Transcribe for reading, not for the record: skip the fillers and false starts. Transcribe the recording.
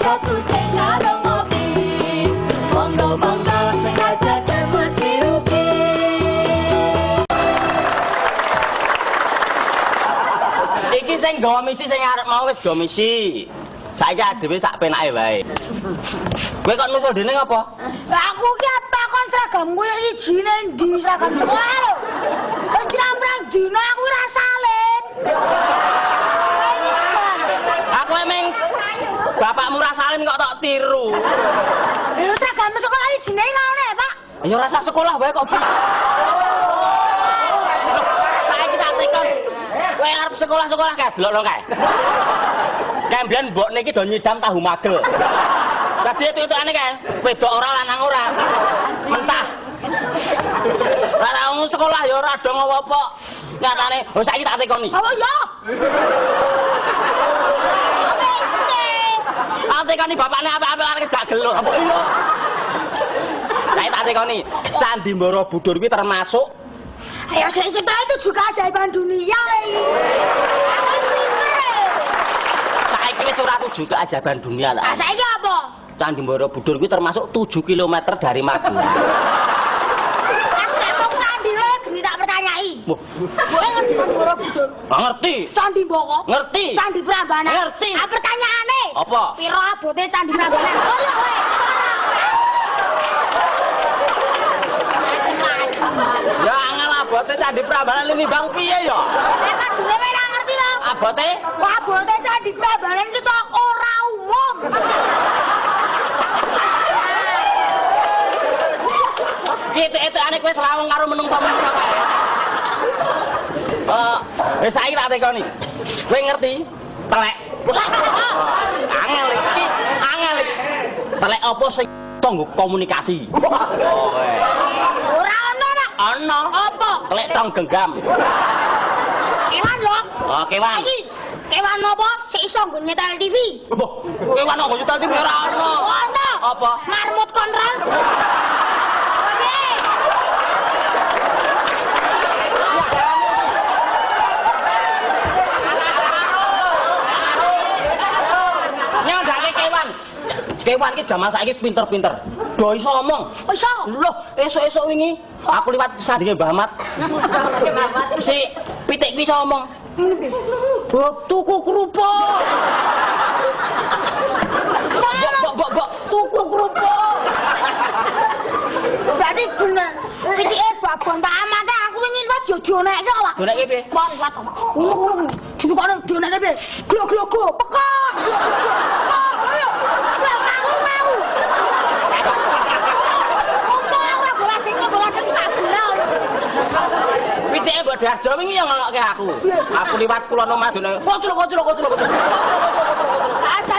Aku sengaja ngopi, monggo sengaja mesti rugi. Iki sing nggawa misi sing arep mau wis nggawa misi. Saiki adewe sak penake wae. Kowe kok nusul dene ngapa? Aku ki takon seragam kuwi ijine ndi seragam sekolah lho. Wis pirang-pirang dina aku ora salin. Aku emang bapakmu ra salin kok tok tiru. Lho seragam sekolah ijine ngono ya, Pak? Ya rasa sekolah wae kok. Saiki tak tekon. Kowe arep sekolah-sekolah kae delokno kae. Kembian mbokne iki do nyidam tahu magel. Dadi itu-itane kae, wedok ora lanang ora. Mentah. Ora wong sekolah ya ora do ngopo-opo. Nyatane, oh saiki tak tekoni. Oh ya. Apa sih? Tak tekoni bapakne apik-apik arek jak gelo. Apa iya? Saiki tak tekoni, Candi Borobudur kuwi termasuk Ayo cerita itu juga ajaiban dunia ini. Aku pinter. saiki wis ora tujuh keajaiban dunia lah. Saiki apa? Candi Borobudur kuwi termasuk 7 km dari Magelang. Pas tepung candi le geni tak pertanyai. Kowe ngerti Candi Borobudur? Ngerti. Candi Boko? Ngerti. Candi Prambanan? Ngerti. Ah pertanyaane. Apa? Piro abote Candi Prambanan? Oh iya kowe. Ya angel abote Candi Prambanan nimbang piye ya? Pak dhewe ora ngerti lho. Abote? Wah abote Candi Prambanan itu ora umum. Gitu-etane kowe selawung karo menungso-menungso kae. Saiki tak tekoni. Kowe ngerti? Telek. Angel iki, angel iki. Telek apa sing tonggo komunikasi? Ora ono nak. Ana. Apa? Telek tong genggam. Kewan lho. Oh, kewan. Iki kewan apa sik iso nggo nyetel TV? Kewan kok nyetel TV ora ono. Ono. Apa? Marmut kontrol. Nyandake kewan. Kewan iki jaman saiki pinter-pinter. Do iso omong. Oh iso. Loh, esuk-esuk wingi aku liwat sandinge Mbah Ahmad. Si pitik kuwi iso omong. Tuku kerupuk. Mbok, tuku kerupuk. Berarti bener. Pitike babon Pak Ahmad aku wingi liwat jojonekke kok, Pak. Donekke piye? Pak liwat to, Pak. Ngono. Ditukokno donekke piye? Glo-glogo, pekak. Ayo. Bapakmu mau. Untung aku golek sak gelar. Pitike Mbok Darjo wingi yang ngolokke aku. Aku liwat kulon omah dene. Koclok. Aja